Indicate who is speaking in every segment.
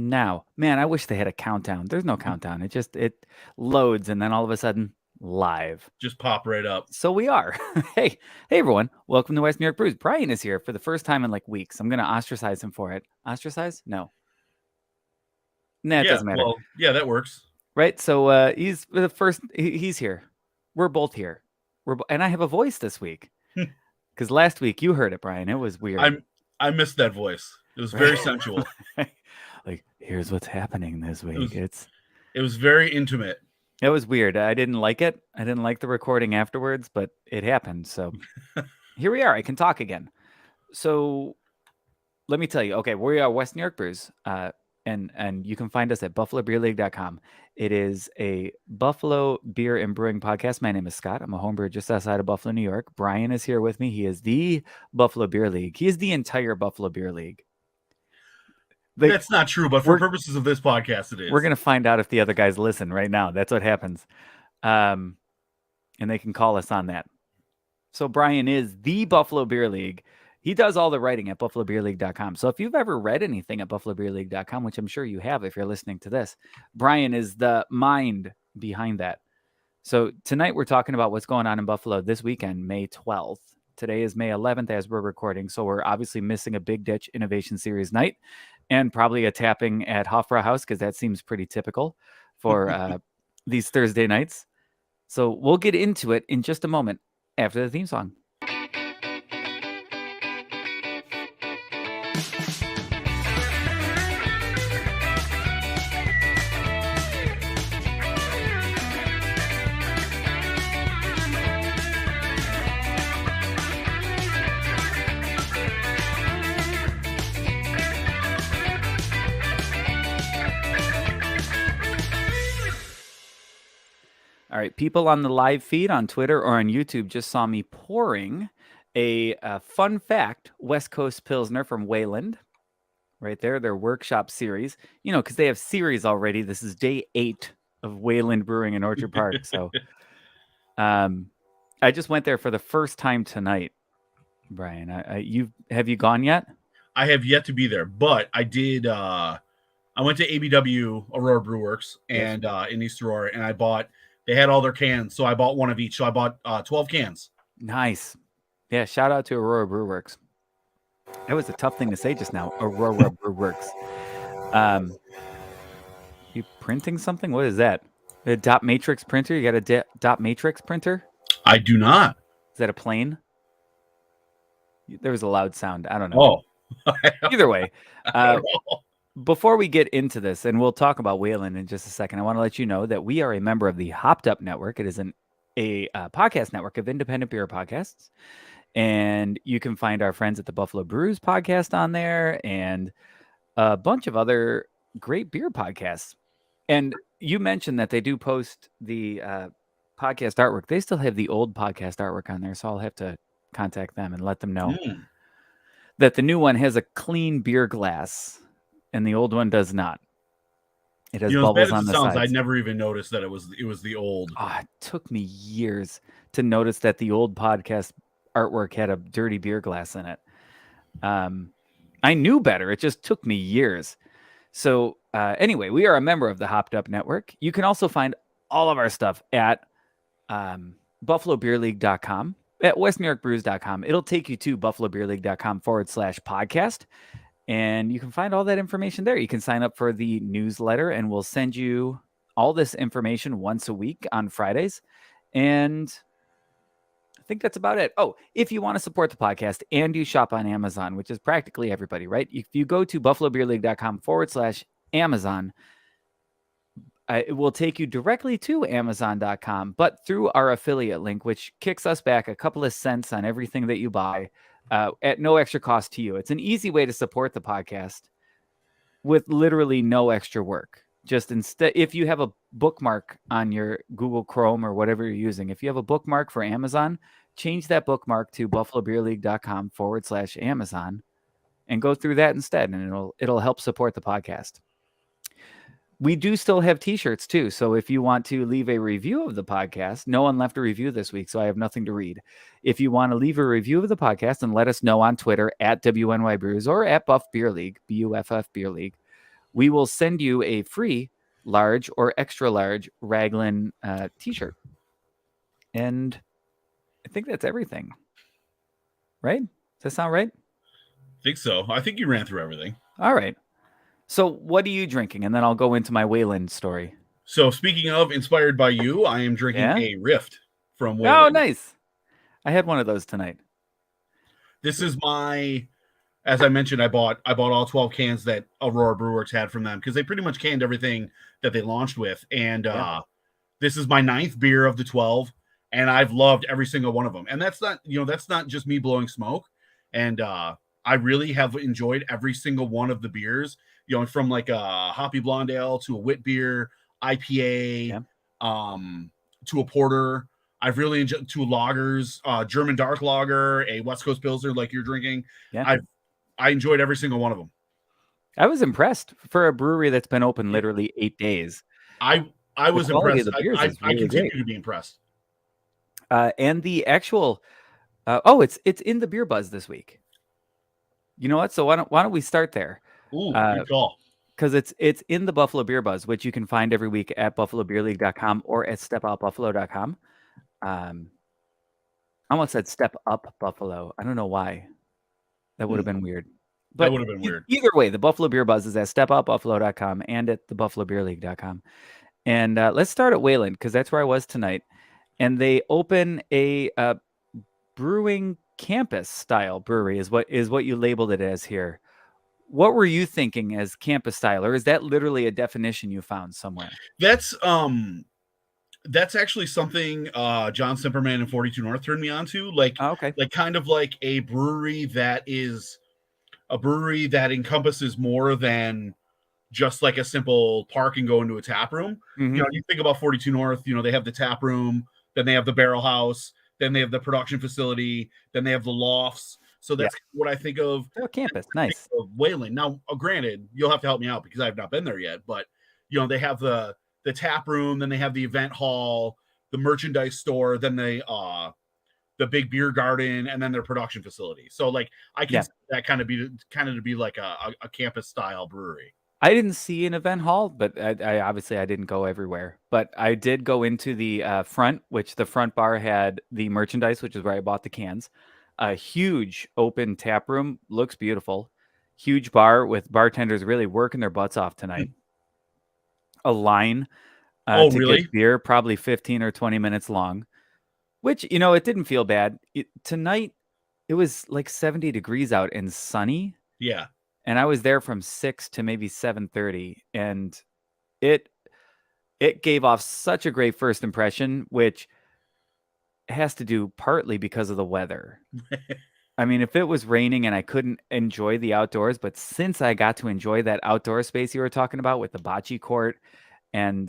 Speaker 1: Now, man, I wish they had a countdown. There's no countdown. It loads and then all of a sudden live.
Speaker 2: Just pop right up.
Speaker 1: So we are. Hey everyone. Welcome to West New York Brews. Brian is here for the first time in like weeks. I'm going to ostracize him for it. Ostracize? No. Nah, it doesn't matter.
Speaker 2: Well, yeah, that works.
Speaker 1: Right? So he's the first he's here. We're both here. And I have a voice this week. Cuz last week you heard it, Brian. It was weird.
Speaker 2: I missed that voice. It was very sensual.
Speaker 1: Like, here's what's happening this week.
Speaker 2: It was very intimate.
Speaker 1: It was weird. I didn't like it. I didn't like the recording afterwards, but it happened. So here we are. I can talk again. So let me tell you. Okay, we are West New York Brews, and you can find us at buffalobeerleague.com. It is a Buffalo beer and brewing podcast. My name is Scott. I'm a homebrewer just outside of Buffalo, New York. Brian is here with me. He is the Buffalo Beer League. He is the entire Buffalo Beer League.
Speaker 2: That's not true, but for purposes of this podcast, it is.
Speaker 1: We're going to find out if the other guys listen right now. That's what happens. And they can call us on that. So Brian is the Buffalo Beer League. He does all the writing at buffalobeerleague.com. So if you've ever read anything at buffalobeerleague.com, which I'm sure you have if you're listening to this, Brian is the mind behind that. So tonight we're talking about what's going on in Buffalo this weekend, May 12th. Today is May 11th as we're recording. So we're obviously missing a Big Ditch Innovation Series night. And probably a tapping at Hofbrauhaus because that seems pretty typical for these Thursday nights. So we'll get into it in just a moment after the theme song. All right, people on the live feed on Twitter or on YouTube just saw me pouring a fun fact West Coast Pilsner from Wayland. Right there, their workshop series. You know, because they have series already. This is day 8 of Wayland Brewing in Orchard Park. So I just went there for the first time tonight. Brian, have you gone yet?
Speaker 2: I have yet to be there, but I did. I went to ABW Aurora Brew Works and in East Aurora, and they had all their cans, so I bought one of each. So I bought 12 cans.
Speaker 1: Nice. Yeah, shout out to Aurora Brew Works. That was a tough thing to say just now. Aurora Brew Works. You printing something? What is that? A dot matrix printer? You got a dot matrix printer?
Speaker 2: I do not.
Speaker 1: Is that a plane? There was a loud sound. I don't know.
Speaker 2: Oh.
Speaker 1: Either way. Before we get into this, and we'll talk about Wayland in just a second, I want to let you know that we are a member of the Hopped Up Network. It is a podcast network of independent beer podcasts. And you can find our friends at the Buffalo Brews podcast on there and a bunch of other great beer podcasts. And you mentioned that they do post the podcast artwork. They still have the old podcast artwork on there, so I'll have to contact them and let them know that the new one has a clean beer glass. And the old one does not. It has bubbles on the sides.
Speaker 2: I never even noticed that it was the old.
Speaker 1: It took me years to notice that the old podcast artwork had a dirty beer glass in it. I knew better. It just took me years. So anyway, we are a member of the Hopped Up Network. You can also find all of our stuff at buffalobeerleague.com, at westnewyorkbrews.com. It'll take you to buffalobeerleague.com/podcast. And you can find all that information there. You can sign up for the newsletter, and we'll send you all this information once a week on Fridays. And I think that's about it. Oh, if you want to support the podcast and you shop on Amazon, which is practically everybody, right? If you go to buffalobeerleague.com/Amazon, it will take you directly to Amazon.com, but through our affiliate link, which kicks us back a couple of cents on everything that you buy. At no extra cost to you. It's an easy way to support the podcast with literally no extra work. Just instead, if you have a bookmark on your Google Chrome or whatever you're using, if you have a bookmark for Amazon, change that bookmark to buffalobeerleague.com/Amazon and go through that instead. And it'll help support the podcast. We do still have t-shirts too. So if you want to leave a review of the podcast, no one left a review this week, so I have nothing to read. If you want to leave a review of the podcast and let us know on Twitter at WNY Brews or at Buff Beer League, BUFF Beer League, we will send you a free large or extra large Raglan t-shirt. And I think that's everything. Right? Does that sound right?
Speaker 2: I think so. I think you ran through everything.
Speaker 1: All right. So what are you drinking? And then I'll go into my Wayland story.
Speaker 2: So speaking of inspired by you, I am drinking a Rift from Wayland.
Speaker 1: Oh, nice. I had one of those tonight.
Speaker 2: This is my, as I mentioned, I bought all 12 cans that Aurora Brewworks had from them because they pretty much canned everything that they launched with. And this is my 9th beer of the 12, and I've loved every single one of them. And that's not just me blowing smoke. And I really have enjoyed every single one of the beers, from like a hoppy blonde ale to a wit beer, IPA, to a porter. I've really enjoyed 2 lagers, German dark lager, a West Coast Pilsner like you're drinking.
Speaker 1: Yeah.
Speaker 2: I enjoyed every single one of them.
Speaker 1: I was impressed for a brewery that's been open literally 8 days.
Speaker 2: I was impressed. I continue to be impressed.
Speaker 1: And the actual, it's in the Beer Buzz this week. You know what? So why don't we start there?
Speaker 2: Ooh, good call.
Speaker 1: Because it's in the Buffalo Beer Buzz, which you can find every week at buffalobeerleague.com or at stepoutbuffalo.com. I almost said Step Up Buffalo. I don't know why. That would have been weird. But
Speaker 2: that would have been weird.
Speaker 1: Either way, the Buffalo Beer Buzz is at stepoutbuffalo.com and at the buffalobeerleague.com. And let's start at Wayland because that's where I was tonight. And they open a brewing campus style brewery is what you labeled it as here. What were you thinking as campus style, or is that literally a definition you found somewhere?
Speaker 2: That's actually something John Simperman and 42 North turned me on to. Like kind of like a brewery that encompasses more than just like a simple park and go into a tap room.
Speaker 1: Mm-hmm.
Speaker 2: You think about 42 North, they have the tap room, then they have the barrel house, then they have the production facility, then they have the lofts. So that's what I think of.
Speaker 1: Campus, nice.
Speaker 2: Of Wayland. Now, granted, you'll have to help me out because I've not been there yet, but they have the tap room, then they have the event hall, the merchandise store, then the big beer garden, and then their production facility. So like I can see that kind of to be like a campus style brewery.
Speaker 1: I didn't see an event hall, but I obviously I didn't go everywhere. But I did go into the front, which the front bar had the merchandise, which is where I bought the cans. A huge open tap room, looks beautiful. Huge bar with bartenders really working their butts off tonight. A line to get beer, probably 15 or 20 minutes long, which, it didn't feel bad. Tonight, it was like 70 degrees out and sunny.
Speaker 2: Yeah.
Speaker 1: And I was there from 6 to maybe 7:30, and it gave off such a great first impression, which has to do partly because of the weather. I mean, if it was raining and I couldn't enjoy the outdoors, but since I got to enjoy that outdoor space you were talking about with the bocce court and,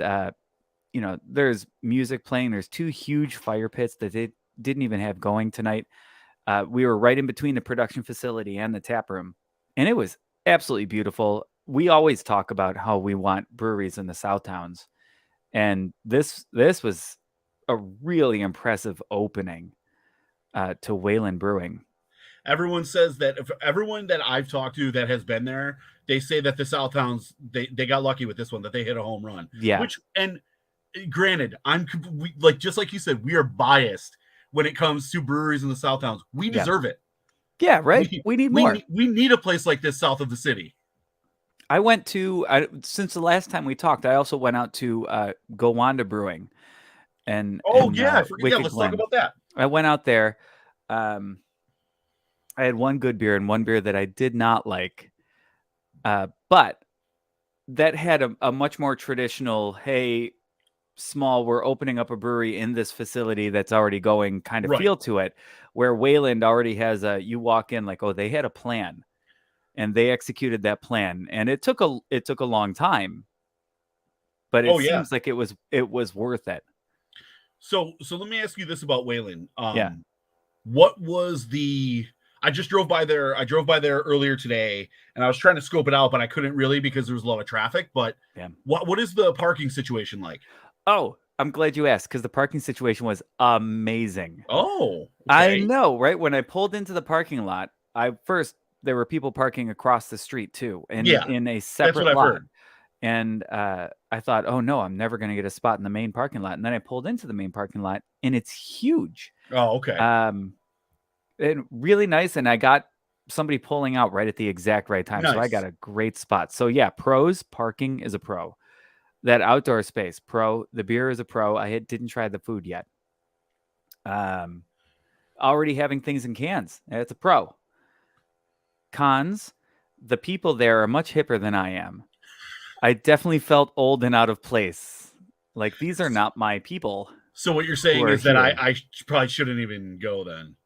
Speaker 1: there's music playing, there's 2 huge fire pits that they didn't even have going tonight. We were right in between the production facility and the tap room, and it was absolutely beautiful. We always talk about how we want breweries in the South Towns, and this was a really impressive opening to Wayland Brewing.
Speaker 2: Everyone says that everyone that I've talked to that has been there, they say that the South Towns, they got lucky with this one, that they hit a home run.
Speaker 1: Yeah.
Speaker 2: And granted, just like you said, we are biased when it comes to breweries in the South Towns. We deserve it.
Speaker 1: Yeah, right. We need more.
Speaker 2: We need a place like this south of the city.
Speaker 1: I went to since the last time we talked, I also went out to Gowanda Brewing.
Speaker 2: Let's talk about that.
Speaker 1: I went out there. I had one good beer and one beer that I did not like, but that had a much more traditional, hey, small, we're opening up a brewery in this facility that's already going kind of feel to it, where Wayland already has you walk in like, oh, they had a plan and they executed that plan, and it took a long time, but it seems like it was worth it.
Speaker 2: So let me ask you this about Wayland. What was I just drove by there. I drove by there earlier today, and I was trying to scope it out, but I couldn't really because there was a lot of traffic. But what is the parking situation like?
Speaker 1: Oh, I'm glad you asked, because the parking situation was amazing.
Speaker 2: Oh, okay.
Speaker 1: I know, right? When I pulled into the parking lot, there were people parking across the street too, in a separate lot. And I thought, oh no, I'm never going to get a spot in the main parking lot. And then I pulled into the main parking lot, and it's huge.
Speaker 2: Oh, okay.
Speaker 1: And really nice. And I got somebody pulling out right at the exact right time. So I
Speaker 2: Nice.
Speaker 1: got a great spot. So yeah, pros, parking is a pro. That outdoor space, pro. The beer is a pro. I didn't try the food yet. Already having things in cans, it's a pro. Cons, the people there are much hipper than I am. I definitely felt old and out of place. Like, these are not my people.
Speaker 2: So what you're saying
Speaker 1: are
Speaker 2: is that
Speaker 1: here.
Speaker 2: I probably shouldn't even go then.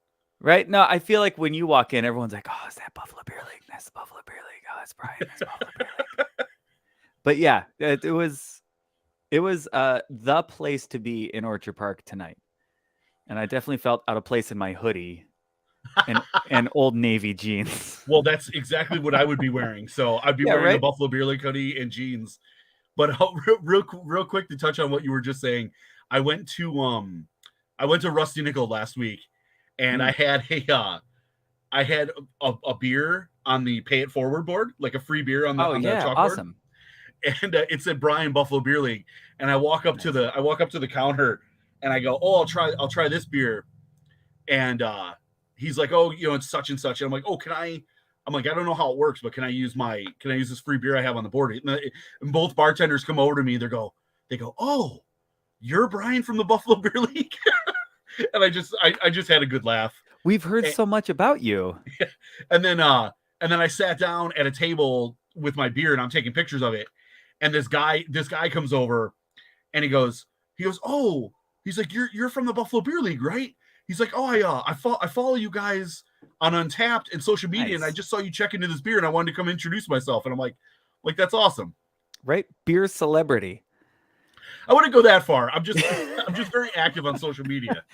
Speaker 1: Right? No, I feel like when you walk in, everyone's like, oh, is that Buffalo Beer League? That's the Buffalo Beer League. Oh, that's Brian. That's Buffalo Beer League. But yeah, it was the place to be in Orchard Park tonight. And I definitely felt out of place in my hoodie and Old Navy jeans.
Speaker 2: Well, that's exactly what I would be wearing. So I'd be wearing a Buffalo Beer League hoodie and jeans. But real quick to touch on what you were just saying, I went to Rusty Nickel last week, and I had a beer on the Pay It Forward board, like a free beer on the chalkboard.
Speaker 1: Awesome.
Speaker 2: And it said Brian Buffalo Beer League, and I walk up to the counter, and I go, oh, I'll try this beer, and he's like, oh, it's such and such, and I'm like, oh, I'm like, I don't know how it works, but can I use this free beer I have on the board? And both bartenders come over to me. They go, oh, you're Brian from the Buffalo Beer League. And I just had a good laugh.
Speaker 1: We've heard so much about you.
Speaker 2: And then I sat down at a table with my beer, and I'm taking pictures of it. And this guy comes over, and he goes, oh, he's like, you're from the Buffalo Beer League, right? He's like, oh, I follow you guys on Untappd and social media,
Speaker 1: nice.
Speaker 2: And I just saw you check into this beer, and I wanted to come introduce myself. And I'm like that's awesome,
Speaker 1: right? Beer celebrity.
Speaker 2: I wouldn't go that far. I'm just very active on social media.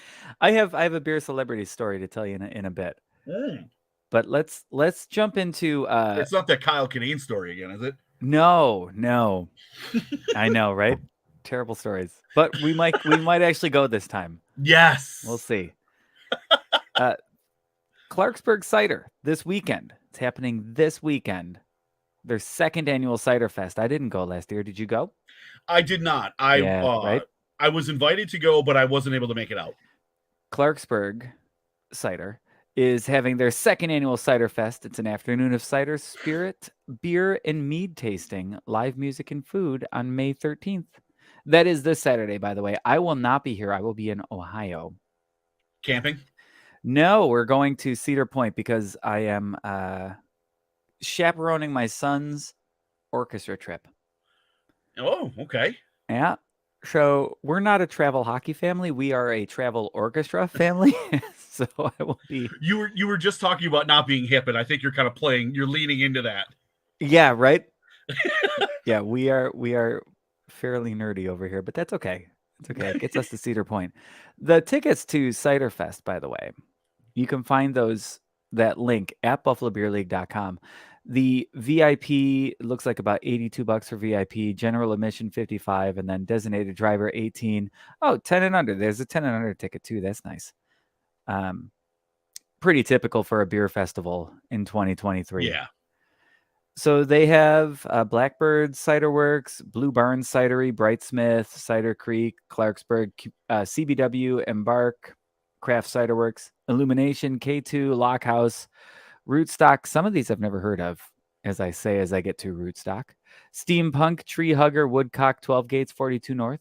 Speaker 1: I have a beer celebrity story to tell you in a bit. But let's jump into
Speaker 2: it's not that Kyle Kinane story again, is it?
Speaker 1: No. I know, right? Terrible stories. But we might actually go this time.
Speaker 2: Yes.
Speaker 1: We'll see. Clarksburg Cider this weekend. It's happening this weekend. Their second annual Cider Fest. I didn't go last year. Did you go?
Speaker 2: I did not.
Speaker 1: Right?
Speaker 2: I was invited to go, but I wasn't able to make it out.
Speaker 1: Clarksburg Cider is having their second annual Cider Fest. It's an afternoon of cider, spirit, beer, and mead tasting, live music, and food on May 13th. That is this Saturday, by the way. I will not be here. I will be in Ohio.
Speaker 2: Camping?
Speaker 1: No, we're going to Cedar Point because I am chaperoning my son's orchestra trip.
Speaker 2: Oh, okay.
Speaker 1: Yeah. So we're not a travel hockey family. We are a travel orchestra family. So I will be.
Speaker 2: You were just talking about not being hip, and I think you're kind of you're leaning into that.
Speaker 1: Yeah, right. Yeah, we are fairly nerdy over here, but that's okay. It's okay. It gets us to Cedar Point. The tickets to Cider Fest, by the way, you can find that link at buffalobeerleague.com. The VIP looks like about $82 for VIP, general admission $55, and then designated driver $18. Oh, 10 and under. There's a 10 and under ticket too. That's nice. Pretty typical for a beer festival in 2023.
Speaker 2: Yeah.
Speaker 1: So they have Blackbird Cider Works, Blue Barn Cidery, Brightsmith, Cider Creek, Clarksburg, CBW, Embark, Craft Cider Works, Illumination, K2, Lockhouse, Rootstock. Some of these I've never heard of, as I get to Rootstock. Steampunk, Tree Hugger, Woodcock, 12 Gates, 42 North.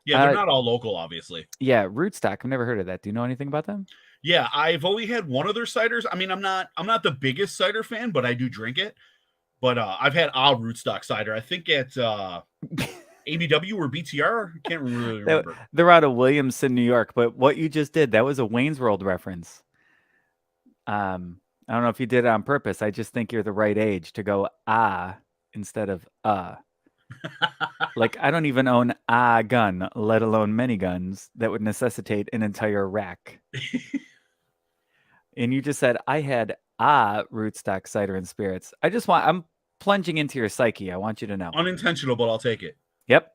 Speaker 2: Yeah, they're not all local, obviously.
Speaker 1: Yeah, Rootstock. I've never heard of that. Do you know anything about them?
Speaker 2: Yeah, I've only had one of their ciders. I mean, I'm not the biggest cider fan, but I do drink it. But I've had Rootstock cider. I think at ABW or BTR. I can't really remember.
Speaker 1: They're out of Williamson, New York. But what you just did, that was a Wayne's World reference. I don't know if you did it on purpose. I just think you're the right age to go instead of Like, I don't even own a gun, let alone many guns that would necessitate an entire rack. And you just said I had Rootstock cider and spirits. I'm plunging into your psyche. I want you to know.
Speaker 2: Unintentional, but I'll take it.
Speaker 1: Yep.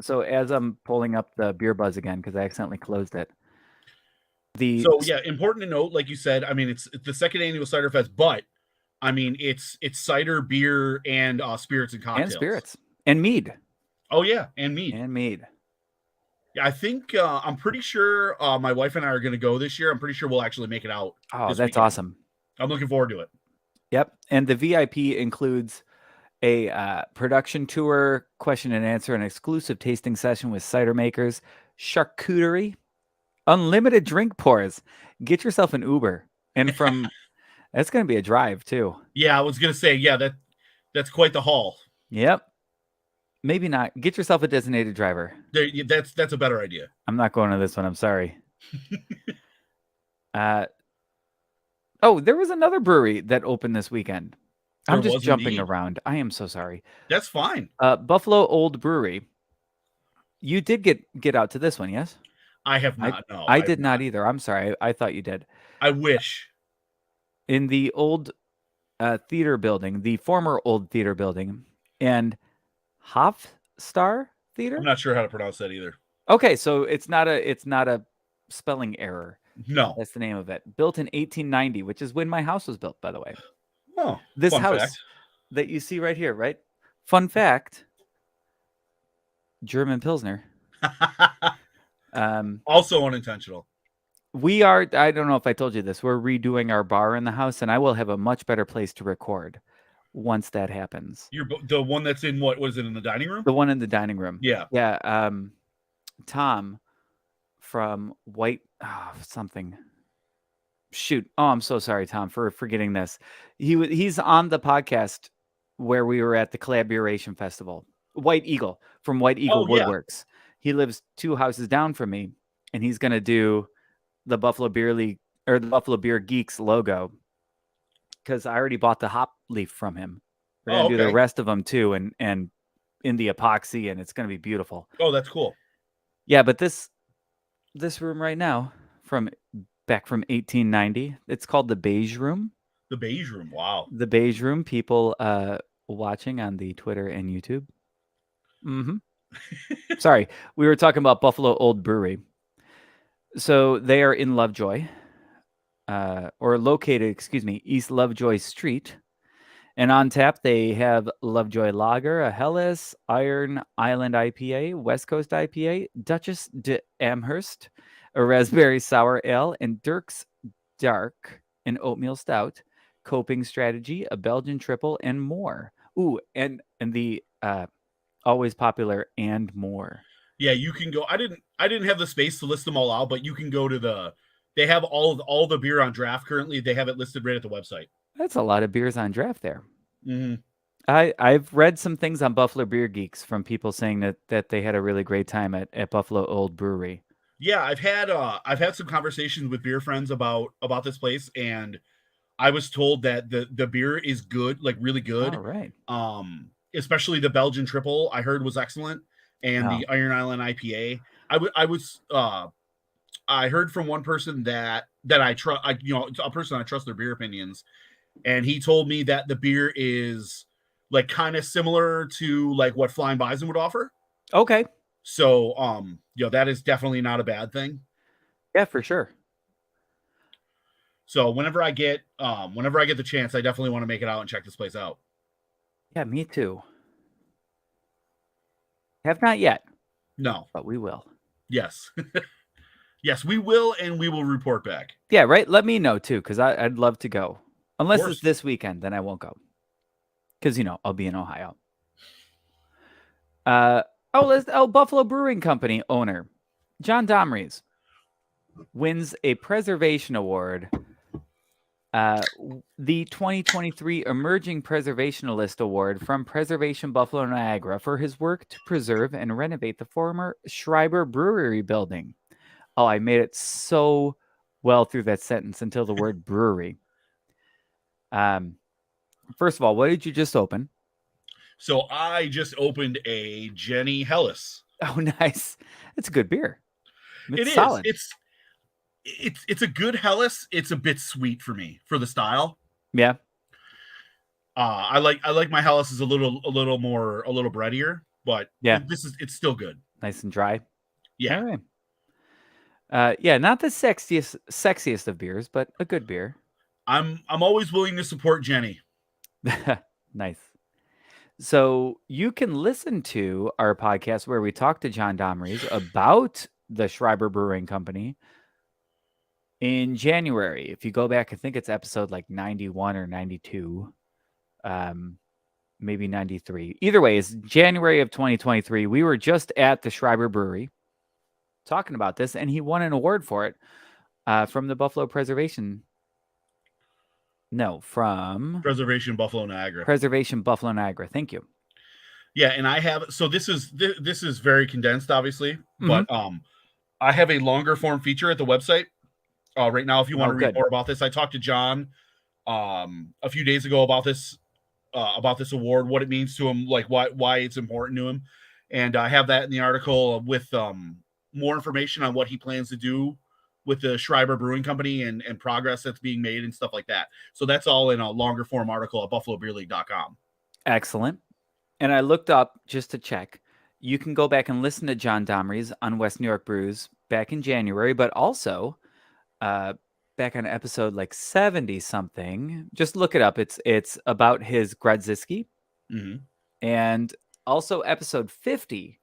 Speaker 1: So as I'm pulling up the Beer Buzz again, because I accidentally closed it. Important
Speaker 2: to note, like you said, I mean, it's the second annual Cider Fest, but I mean, it's cider, beer, and spirits and cocktails.
Speaker 1: And spirits. And mead.
Speaker 2: Oh yeah, and mead.
Speaker 1: And mead.
Speaker 2: Yeah, I think I'm pretty sure my wife and I are going to go this year. I'm pretty sure we'll actually make it out.
Speaker 1: Oh,
Speaker 2: this
Speaker 1: that's
Speaker 2: weekend.
Speaker 1: awesome.
Speaker 2: I'm looking forward to it.
Speaker 1: Yep. And the VIP includes a production tour, question and answer, an exclusive tasting session with cider makers, charcuterie, unlimited drink pours. Get yourself an Uber. And from that's going to be a drive too.
Speaker 2: Yeah, I was going to say, yeah, that's quite the haul.
Speaker 1: Yep. Maybe not. Get yourself a designated driver.
Speaker 2: That's a better idea.
Speaker 1: I'm not going to this one. I'm sorry. Oh, there was another brewery that opened this weekend. I'm just jumping around. I am so sorry.
Speaker 2: That's fine.
Speaker 1: Buffalo Old Brewery. You did get out to this one, yes?
Speaker 2: I have not. No,
Speaker 1: I did not either. I'm sorry. I thought you did.
Speaker 2: I wish.
Speaker 1: In the old theater building, the former old theater building, and Hofstar Theater.
Speaker 2: I'm not sure how to pronounce that either.
Speaker 1: Okay, so it's not a spelling error.
Speaker 2: No,
Speaker 1: that's the name of it. Built in 1890, which is when my house was built, by the way.
Speaker 2: Oh,
Speaker 1: this house that you see right here, right? Fun fact: German Pilsner.
Speaker 2: Also unintentional.
Speaker 1: We are. I don't know if I told you this. We're redoing our bar in the house, and I will have a much better place to record once that happens.
Speaker 2: You're the one that's in what was it in the dining room?
Speaker 1: The one in the dining room.
Speaker 2: Yeah.
Speaker 1: Yeah. Tom from White something. Shoot. Oh, I'm so sorry, Tom, for forgetting this. He's on the podcast where we were at the Collaboration Festival. White Eagle from White Eagle Woodworks. Yeah. He lives 2 houses down from me, and he's going to do the Buffalo Beer League or the Buffalo Beer Geeks logo because I already bought the hop leaf from him. We're going to do the rest of them too, and in the epoxy, and it's going to be beautiful.
Speaker 2: Oh, that's cool.
Speaker 1: Yeah, but this room right now back from 1890, it's called the Beige Room.
Speaker 2: The Beige Room. Wow.
Speaker 1: The Beige Room. People watching on the Twitter and YouTube. Mm-hmm. Sorry, we were talking about Buffalo Old Brewery. So they are in Lovejoy, or located, East Lovejoy Street. And on tap, they have Lovejoy Lager, a Helles, Iron Island IPA, West Coast IPA, Duchess de Amherst, a Raspberry Sour Ale, and Dirk's Dark, an Oatmeal Stout, Coping Strategy, a Belgian Triple, and more. Ooh, and the always popular and more.
Speaker 2: Yeah, you can go. I didn't have the space to list them all out, but you can go to they have all the beer on draft currently. They have it listed right at the website.
Speaker 1: That's a lot of beers on draft there.
Speaker 2: Mm-hmm.
Speaker 1: I've read some things on Buffalo Beer Geeks from people saying that they had a really great time at Buffalo Old Brewery.
Speaker 2: Yeah, I've had some conversations with beer friends about this place, and I was told that the beer is good, like really good.
Speaker 1: All right.
Speaker 2: Especially the Belgian Triple, I heard was excellent, and the Iron Island IPA. I heard from one person that I trust, a person I trust their beer opinions, and he told me that the beer is like kind of similar to like what Flying Bison would offer.
Speaker 1: Okay.
Speaker 2: So, that is definitely not a bad thing.
Speaker 1: Yeah, for sure.
Speaker 2: So whenever I get the chance, I definitely want to make it out and check this place out.
Speaker 1: Yeah, me too. Have not yet.
Speaker 2: No.
Speaker 1: But we will.
Speaker 2: Yes. Yes, we will, and we will report back.
Speaker 1: Yeah, right? Let me know, too, because I'd love to go. Unless it's this weekend, then I won't go. Because, I'll be in Ohio. Buffalo Brewing Company owner, John Domries, wins a preservation award. The 2023 Emerging Preservationalist Award from Preservation Buffalo Niagara for his work to preserve and renovate the former Schreiber Brewery building. Oh, I made it so well through that sentence until the word brewery. First of all, what did you just open?
Speaker 2: So I just opened a Jenny Helles.
Speaker 1: Oh, nice. It's a good beer.
Speaker 2: It's
Speaker 1: solid.
Speaker 2: It's a good Helles. It's a bit sweet for me for the style.
Speaker 1: Yeah.
Speaker 2: I like my Helles is a little breadier, but
Speaker 1: yeah,
Speaker 2: it's still good.
Speaker 1: Nice and dry.
Speaker 2: Yeah.
Speaker 1: All right. Yeah, not the sexiest of beers, but a good beer.
Speaker 2: I'm always willing to support Jenny.
Speaker 1: Nice. So you can listen to our podcast where we talk to John Domrys about the Schreiber Brewing Company in January. If you go back, I think it's episode like 91 or 92, maybe 93. Either way, it's January of 2023. We were just at the Schreiber Brewery talking about this, and he won an award for it from the Buffalo Preservation. No, from
Speaker 2: Preservation Buffalo Niagara.
Speaker 1: Preservation Buffalo Niagara. Thank you.
Speaker 2: Yeah, and I have so this is very condensed, obviously, but I have a longer form feature at the website right now. If you want to read more about this, I talked to John a few days ago about this award, what it means to him, like why it's important to him, and I have that in the article with more information on what he plans to do with the Schreiber Brewing Company and progress that's being made and stuff like that. So that's all in a longer form article at buffalobeerleague.com.
Speaker 1: Excellent. And I looked up just to check. You can go back and listen to John Domrys on West New York Brews back in January, but also back on episode like 70 something. Just look it up. It's about his Grodziskie. And also episode 50,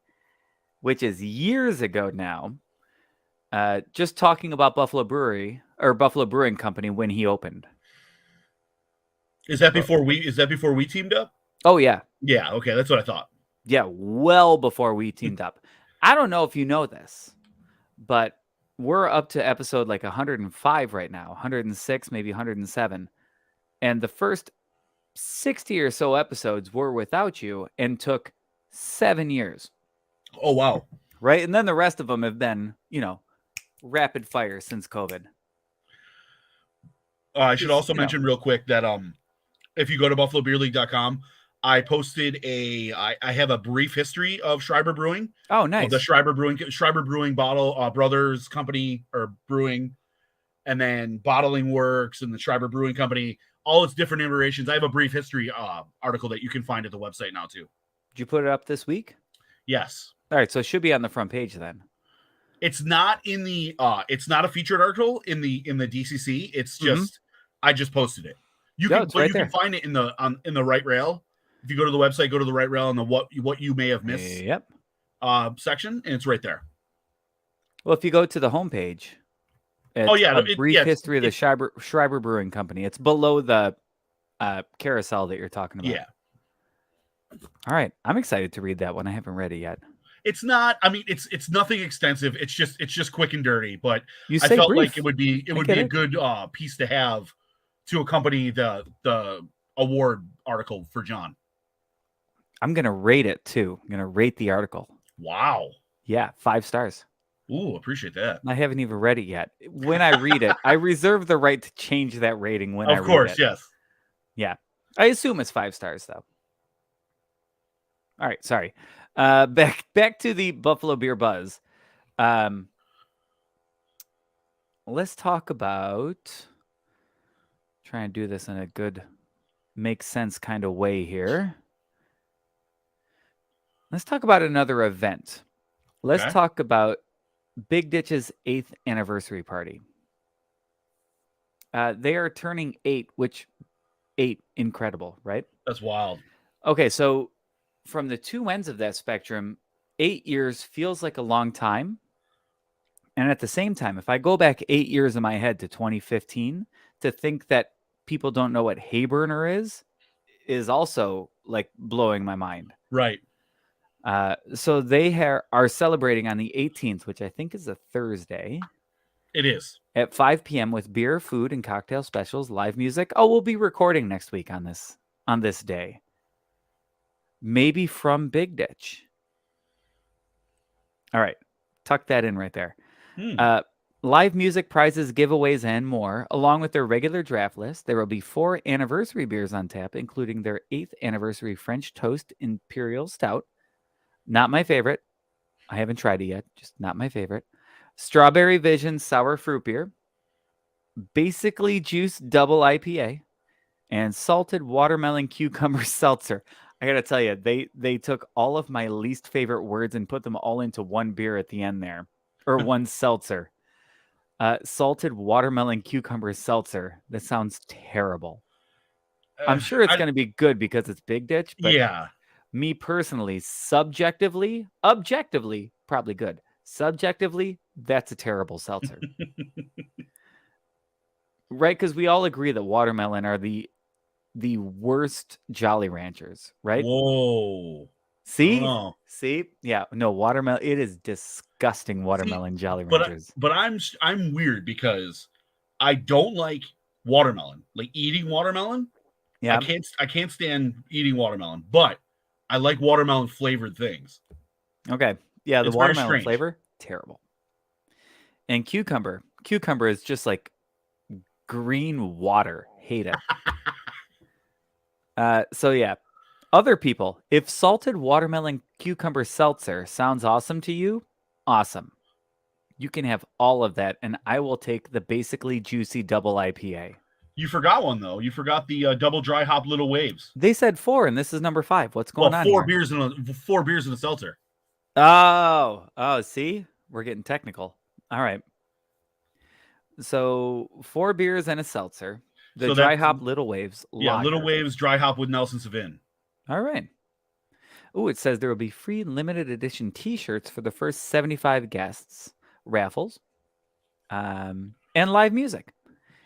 Speaker 1: which is years ago now. Just talking about Buffalo Brewery or Buffalo Brewing Company when he opened.
Speaker 2: Is that before we teamed up?
Speaker 1: Oh yeah.
Speaker 2: Yeah, okay, that's what I thought.
Speaker 1: Yeah, well before we teamed up. I don't know if you know this, but we're up to episode like 105 right now, 106, maybe 107. And the first 60 or so episodes were without you and took 7 years.
Speaker 2: Oh wow.
Speaker 1: Right? And then the rest of them have been, rapid fire since COVID.
Speaker 2: I should also mention real quick that if you go to buffalobeerleague.com, I posted I have a brief history of Schreiber Brewing.
Speaker 1: Oh, nice.
Speaker 2: The Schreiber Brewing bottle brothers company or brewing, and then Bottling Works and the Schreiber Brewing Company, all its different iterations. I have a brief history article that you can find at the website now too.
Speaker 1: Did you put it up this week?
Speaker 2: Yes.
Speaker 1: All right, so it should be on the front page then.
Speaker 2: It's not in the it's not a featured article in the DCC. It's just I just posted it. You can find it in the right rail. If you go to the website, go to the right rail and the what you may have missed section, and it's right there.
Speaker 1: Well, if you go to the homepage, it's brief history of the Schreiber Brewing Company. It's below the carousel that you're talking about.
Speaker 2: Yeah.
Speaker 1: All right, I'm excited to read that one. I haven't read it yet.
Speaker 2: It's not. I mean, it's nothing extensive. It's just quick and dirty. But
Speaker 1: I felt brief.
Speaker 2: Like it would be a good piece to have to accompany the award article for John.
Speaker 1: I'm gonna rate it too. I'm gonna rate the article.
Speaker 2: Wow.
Speaker 1: Yeah, 5 stars.
Speaker 2: Ooh, appreciate that.
Speaker 1: I haven't even read it yet. When I read it, I reserve the right to change that rating when I read it.
Speaker 2: Of course, yes.
Speaker 1: Yeah. I assume it's 5 stars though. All right, sorry. Back to the Buffalo Beer Buzz. Let's talk about try and do this in a good make sense kind of way here. Let's talk about another event. Let's talk about Big Ditch's 8th anniversary party. They are turning 8, which 8, incredible, right?
Speaker 2: That's wild.
Speaker 1: Okay, so from the two ends of that spectrum, 8 years feels like a long time. And at the same time, if I go back 8 years in my head to 2015, to think that people don't know what Hayburner is also like blowing my mind.
Speaker 2: Right.
Speaker 1: So they are celebrating on the 18th, which I think is a Thursday.
Speaker 2: It is.
Speaker 1: At 5 p.m. with beer, food, and cocktail specials, live music. Oh, we'll be recording next week on this day. Maybe from Big Ditch. All right. Tuck that in right there. Live music, prizes, giveaways, and more. Along with their regular draft list, there will be 4 anniversary beers on tap, including their 8th anniversary French Toast Imperial Stout. Not my favorite. I haven't tried it yet. Just not my favorite. Strawberry Vision Sour Fruit Beer. Basically Juice Double IPA. And Salted Watermelon Cucumber Seltzer. I got to tell you, they took all of my least favorite words and put them all into one beer at the end there. Or one seltzer. Salted Watermelon Cucumber Seltzer. That sounds terrible. I'm sure it's
Speaker 2: I-
Speaker 1: going to be good because it's Big Ditch, but
Speaker 2: yeah.
Speaker 1: me personally, subjectively, objectively, probably good. Subjectively, that's a terrible seltzer. Right? Because we all agree that watermelon are the worst Jolly Ranchers, right?
Speaker 2: Whoa. I don't
Speaker 1: See?
Speaker 2: know.
Speaker 1: See? Yeah. No, watermelon. It is disgusting
Speaker 2: See,
Speaker 1: watermelon Jolly
Speaker 2: but
Speaker 1: Ranchers.
Speaker 2: I'm weird because I don't like watermelon. Like eating watermelon,
Speaker 1: Yeah.
Speaker 2: I can't stand eating watermelon, but I like watermelon flavored things.
Speaker 1: Okay. Yeah, the
Speaker 2: It's very
Speaker 1: watermelon
Speaker 2: strange.
Speaker 1: flavor, terrible. And cucumber. Cucumber is just like green water. Hate it. So yeah. Other people, if salted watermelon cucumber seltzer sounds awesome to you, awesome. You can have all of that, and I will take the basically juicy double IPA.
Speaker 2: You forgot one though. You forgot the double dry hop little waves.
Speaker 1: They said 4, and this is number 5. What's going on
Speaker 2: Four
Speaker 1: here?
Speaker 2: four beers in a seltzer.
Speaker 1: Oh, see? We're getting technical. All right. So 4 beers and a seltzer. The
Speaker 2: So
Speaker 1: dry
Speaker 2: that's-
Speaker 1: hop little waves.
Speaker 2: Yeah,
Speaker 1: Lager.
Speaker 2: little waves dry hop with Nelson Savin.
Speaker 1: All right. Oh, it says there will be free limited edition T-shirts for the first 75 guests, raffles, and live music.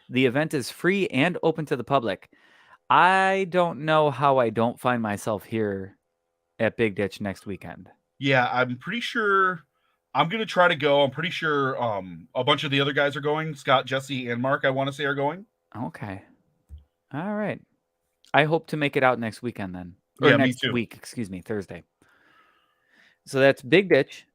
Speaker 1: The event is free and open to the public. I don't know how I don't find myself here at Big Ditch next weekend.
Speaker 2: Yeah, I'm pretty sure I'm gonna try to go. I'm pretty sure a bunch of the other guys are going. Scott, Jesse, and Mark, I want to say, are going.
Speaker 1: Okay. All right. I hope to make it out next weekend then. Or
Speaker 2: Yeah, me
Speaker 1: next
Speaker 2: too.
Speaker 1: week, excuse me, Thursday. So that's Big Ditch.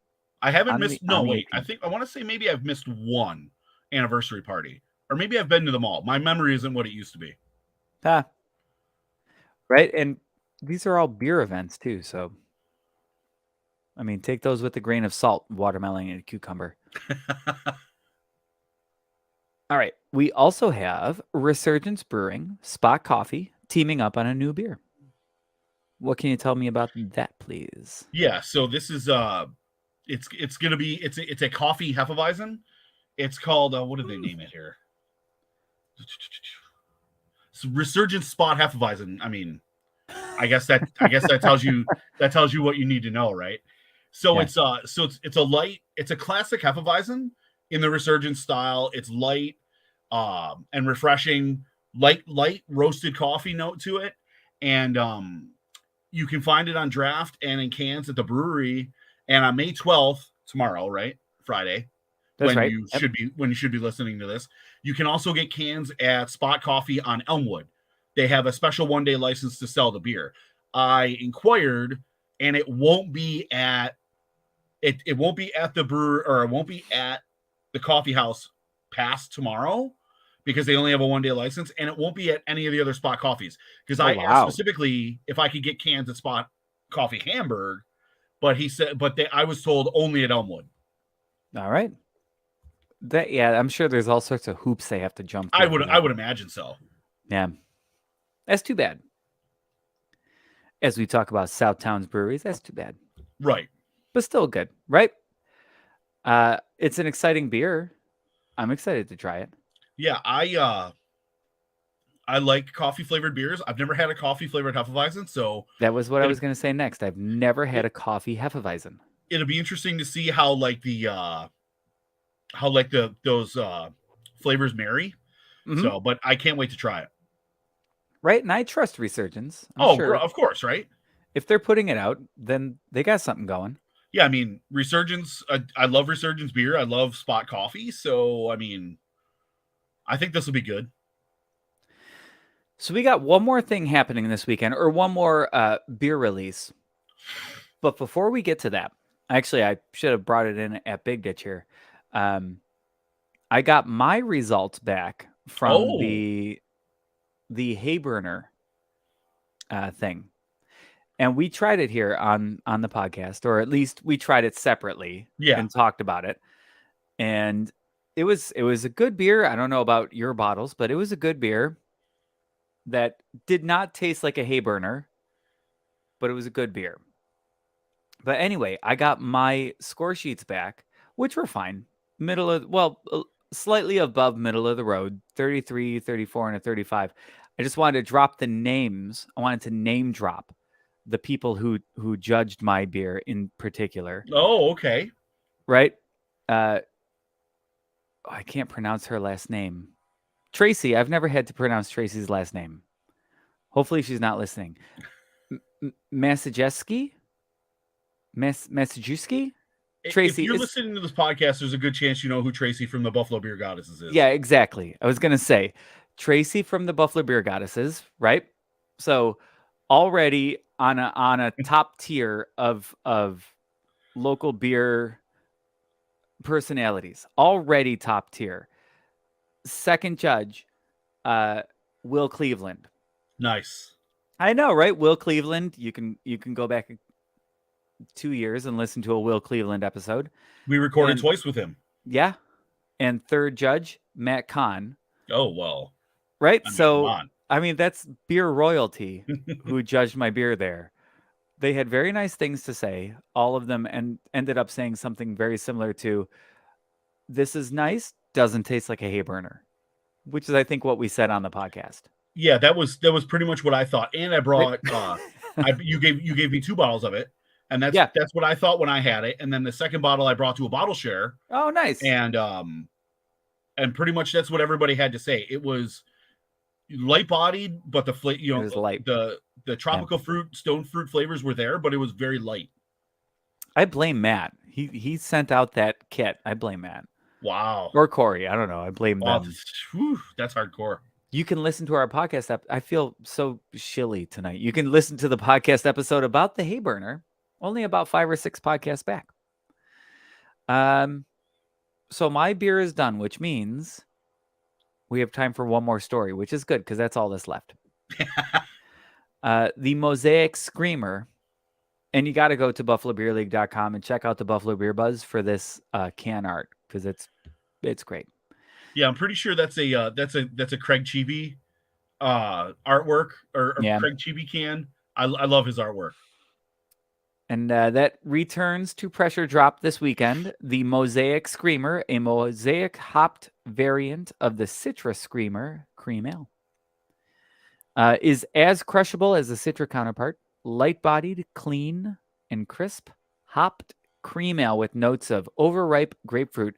Speaker 2: I haven't
Speaker 1: On the-
Speaker 2: missed. No,
Speaker 1: on the
Speaker 2: wait.
Speaker 1: 18th.
Speaker 2: I want to say maybe I've missed one anniversary party, or maybe I've been to them all. My memory isn't what it used to be.
Speaker 1: Ah. Right? And these are all beer events too, so I mean, take those with a grain of salt, watermelon and cucumber. All right. We also have Resurgence Brewing, Spot Coffee, teaming up on a new beer. What can you tell me about that, please?
Speaker 2: Yeah, so this is it's gonna be it's a coffee Hefeweizen. It's called what did they name it here? It's Resurgence Spot Hefeweizen. I mean, I guess that tells you what you need to know, right? So
Speaker 1: Yeah.
Speaker 2: it's a classic Hefeweizen in the Resurgence style. It's light and refreshing, light roasted coffee note to it, and you can find it on draft and in cans at the brewery. And on May 12th, tomorrow, right? Friday,
Speaker 1: That's
Speaker 2: when
Speaker 1: right.
Speaker 2: you
Speaker 1: Yep.
Speaker 2: should be listening to this. You can also get cans at Spot Coffee on Elmwood. They have a special one-day license to sell the beer. I inquired, and it won't be at the brewer, or it won't be at the coffee house past tomorrow, because they only have a one-day license, and it won't be at any of the other Spot Coffees, because I
Speaker 1: wow.
Speaker 2: asked specifically if I could get cans at Spot Coffee Hamburg, but he said, I was told only at Elmwood.
Speaker 1: All right. I'm sure there's all sorts of hoops they have to jump
Speaker 2: I
Speaker 1: through.
Speaker 2: would imagine so.
Speaker 1: Yeah. That's too bad. As we talk about Southtowns breweries, that's too bad.
Speaker 2: Right.
Speaker 1: But still good, right? It's an exciting beer. I'm excited to try it.
Speaker 2: Yeah, I like coffee flavored beers. I've never had a coffee flavored Hefeweizen, so
Speaker 1: That was what I was going to say next. I've never had a coffee Hefeweizen.
Speaker 2: it'll be interesting to see how those flavors marry.
Speaker 1: Mhm.
Speaker 2: So, but I can't wait to try it.
Speaker 1: Right? And I trust Resurgence. I'm sure
Speaker 2: of course, right?
Speaker 1: if they're putting it out, then they got something going.
Speaker 2: Yeah, I mean, Resurgence. I love Resurgence beer. I love Spot Coffee. So, I mean, I think this will be good.
Speaker 1: So we got one more thing happening this weekend, or one more beer release. But before we get to that, actually, I should have brought it in at Big Ditch here. I got my results back from the Hayburner thing, and we tried it here on the podcast, or at least we tried it separately and talked about it. And it was a good beer. I don't know about your bottles, but it was a good beer that did not taste like a Hayburner, but it was a good beer. But anyway, I got my score sheets back, which were fine. Slightly above middle of the road, 33, 34, and a 35. I just wanted to drop the names. I wanted to name drop the people who judged my beer in particular.
Speaker 2: Oh, okay.
Speaker 1: Right? I can't pronounce her last name. Tracy. I've never had to pronounce Tracy's last name. Hopefully she's not listening. Masajewski? Masajewski? Tracy,
Speaker 2: if you're listening to this podcast, there's a good chance you know who Tracy from the Buffalo Beer Goddesses is.
Speaker 1: Yeah, exactly. I was gonna say Tracy from the Buffalo Beer Goddesses, right? So already on a top tier of local beer personalities, already top tier. Second judge, Will Cleveland.
Speaker 2: Nice.
Speaker 1: I know, right? Will Cleveland. You can go back 2 years and listen to a Will Cleveland episode.
Speaker 2: We recorded twice with him.
Speaker 1: Yeah. And third judge, Matt Kahn.
Speaker 2: Oh, well.
Speaker 1: Right? I mean, that's beer royalty who judged my beer there. They had very nice things to say. All of them ended up saying something very similar to, this is nice, doesn't taste like a hay burner, which is, I think, what we said on the podcast.
Speaker 2: Yeah, that was pretty much what I thought. And I brought, you gave me 2 bottles of it. And that's what I thought when I had it. And then the second bottle I brought to a bottle share.
Speaker 1: Oh, nice.
Speaker 2: And pretty much that's what everybody had to say. It was light bodied, but the
Speaker 1: light.
Speaker 2: The tropical fruit, stone fruit flavors were there, but it was very light.
Speaker 1: I blame Matt. He sent out that kit. I blame Matt.
Speaker 2: Wow.
Speaker 1: Or Corey. I don't know. I blame them.
Speaker 2: That's hardcore.
Speaker 1: You can listen to our podcast. I feel so shilly tonight. You can listen to the podcast episode about the hay burner. Only about 5 or 6 podcasts back. So my beer is done, which means we have time for one more story, which is good because that's all that's left. The Mosaic Screamer, and you got to go to buffalobeerleague.com and check out the Buffalo Beer Buzz for this can art because it's great.
Speaker 2: Yeah, I'm pretty sure that's a Craig Cheevy artwork or Craig Cheevy can. I love his artwork.
Speaker 1: And that returns to Pressure Drop this weekend. The Mosaic Screamer, a mosaic hopped variant of the Citra Screamer Cream Ale, is as crushable as the Citra counterpart. Light-bodied, clean, and crisp, hopped cream ale with notes of overripe grapefruit.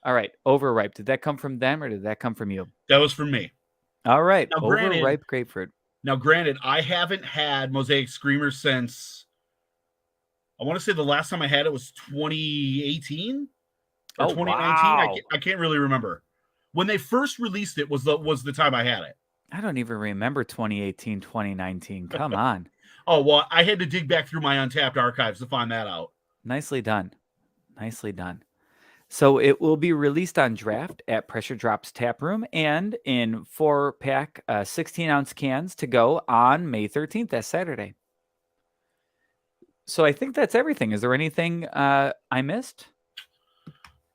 Speaker 1: All right, overripe. Did that come from them or did that come from you?
Speaker 2: That was from me.
Speaker 1: All right, overripe grapefruit.
Speaker 2: Now, granted, I haven't had Mosaic Screamer since, I want to say the last time I had it was 2018 or 2019.
Speaker 1: Wow.
Speaker 2: I can't really remember. When they first released it was the time I had it.
Speaker 1: I don't even remember 2018, 2019. Come on.
Speaker 2: Oh, well, I had to dig back through my Untapped archives to find that out.
Speaker 1: Nicely done. Nicely done. So it will be released on draft at Pressure Drop's Tap Room and in 4-pack 16-ounce cans to go on May 13th. That's Saturday. So I think that's everything. Is there anything I missed?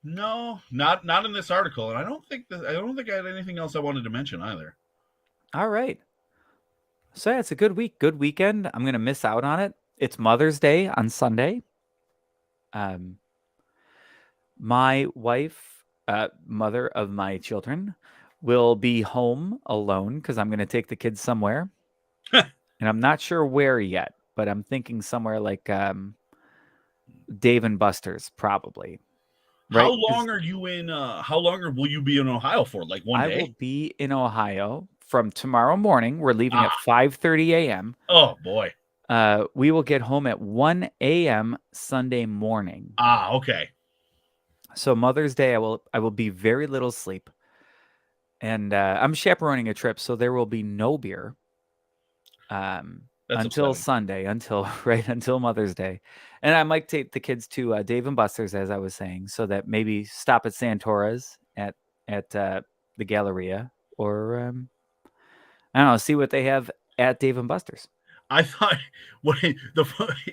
Speaker 2: No, not in this article, and I don't think I had anything else I wanted to mention either.
Speaker 1: All right. So yeah, it's a good week, good weekend. I'm gonna miss out on it. It's Mother's Day on Sunday. My wife, mother of my children, will be home alone because I'm gonna take the kids somewhere, and I'm not sure where yet. But I'm thinking somewhere like Dave and Buster's, probably. Right?
Speaker 2: How long are you in? How long will you be in Ohio for? Like one day?
Speaker 1: I will be in Ohio from tomorrow morning. We're leaving at 5:30 a.m.
Speaker 2: Oh boy!
Speaker 1: We will get home at 1 a.m. Sunday morning.
Speaker 2: Okay.
Speaker 1: So Mother's Day, I will be very little sleep, and I'm chaperoning a trip, so there will be no beer. Until Sunday, until Mother's Day. And I might take the kids to Dave and Buster's, as I was saying, so that maybe stop at Santora's at the Galleria, or I don't know, see what they have at Dave and Buster's.
Speaker 2: I thought,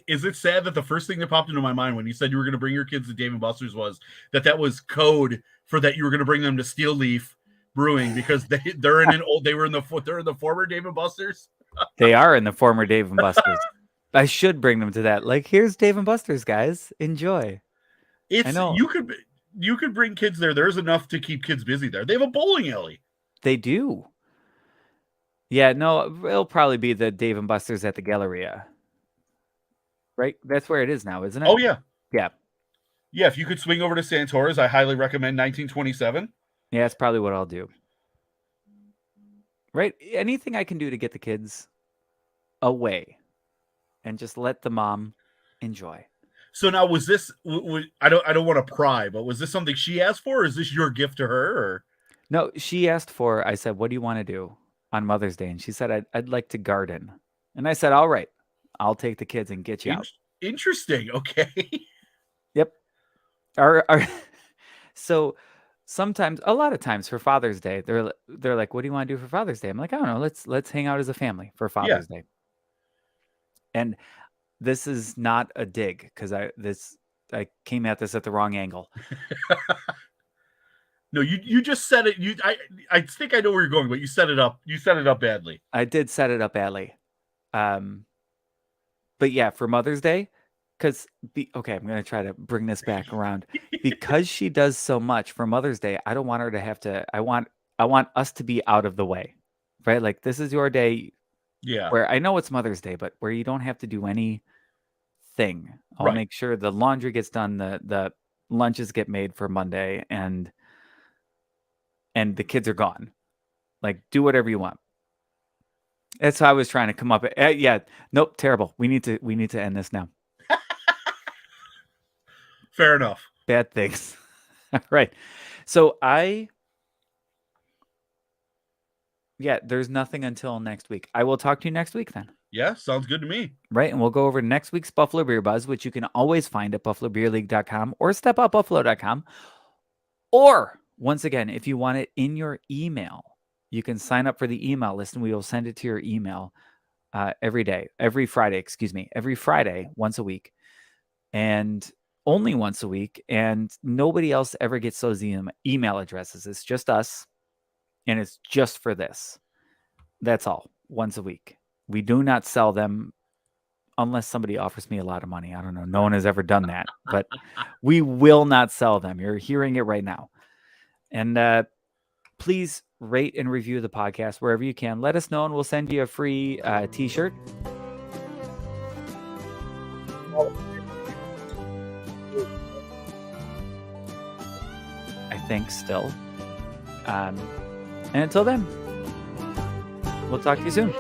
Speaker 2: is it sad that the first thing that popped into my mind when you said you were going to bring your kids to Dave and Buster's was that was code for that you were going to bring them to Steel Leaf Brewing because they're in the former Dave and Buster's.
Speaker 1: They are in the former Dave and Buster's. I should bring them to that. Like, here's Dave and Buster's, guys. Enjoy.
Speaker 2: I know. You could bring kids there. There's enough to keep kids busy there. They have a bowling alley.
Speaker 1: They do. Yeah, no, it'll probably be the Dave and Buster's at the Galleria. Right? That's where it is now, isn't it?
Speaker 2: Oh yeah.
Speaker 1: Yeah.
Speaker 2: Yeah, if you could swing over to Santora's, I highly recommend 1927.
Speaker 1: Yeah, that's probably what I'll do. Right? Anything I can do to get the kids away and just let the mom enjoy.
Speaker 2: So now, was this? I don't want to pry, but was this something she asked for, or is this your gift to her? Or?
Speaker 1: No, she asked for, I said, what do you want to do on Mother's Day? And she said, I'd like to garden. And I said, all right, I'll take the kids and get you out.
Speaker 2: Interesting. Okay.
Speaker 1: Yep. So sometimes, a lot of times for Father's Day, they're like, what do you want to do for Father's Day? I'm like, I don't know. Let's hang out as a family for Father's Day. And this is not a dig because I came at this at the wrong angle.
Speaker 2: No, you just said it. I think I know where you're going, but you set it up. You set it up badly.
Speaker 1: I did set it up badly. But yeah, for Mother's Day, because okay, I'm gonna try to bring this back around. Because she does so much for Mother's Day, I don't want her to have to. I want us to be out of the way, right? Like this is your day.
Speaker 2: Yeah.
Speaker 1: Where I know it's Mother's Day, but where you don't have to do anything. I'll make sure the laundry gets done, the lunches get made for Monday, and the kids are gone. Like, do whatever you want. That's how I was trying to come up. Yeah, nope, terrible. We need to end this now.
Speaker 2: Fair enough.
Speaker 1: Bad things. Right. So there's nothing until next week. I will talk to you next week then.
Speaker 2: Yeah, sounds good to me.
Speaker 1: Right, and we'll go over next week's Buffalo Beer Buzz, which you can always find at buffalobeerleague.com or stepoutbuffalo.com. Or, once again, if you want it in your email, you can sign up for the email list, and we will send it to your email every Friday, once a week, and only once a week, and nobody else ever gets those email addresses. It's just us, and it's just for this. That's all, once a week. We do not sell them unless somebody offers me a lot of money. I don't know. No one has ever done that, but we will not sell them. You're hearing it right now. And please rate and review the podcast wherever you can. Let us know, and we'll send you a free t-shirt. I think still. And until then, we'll talk to you soon.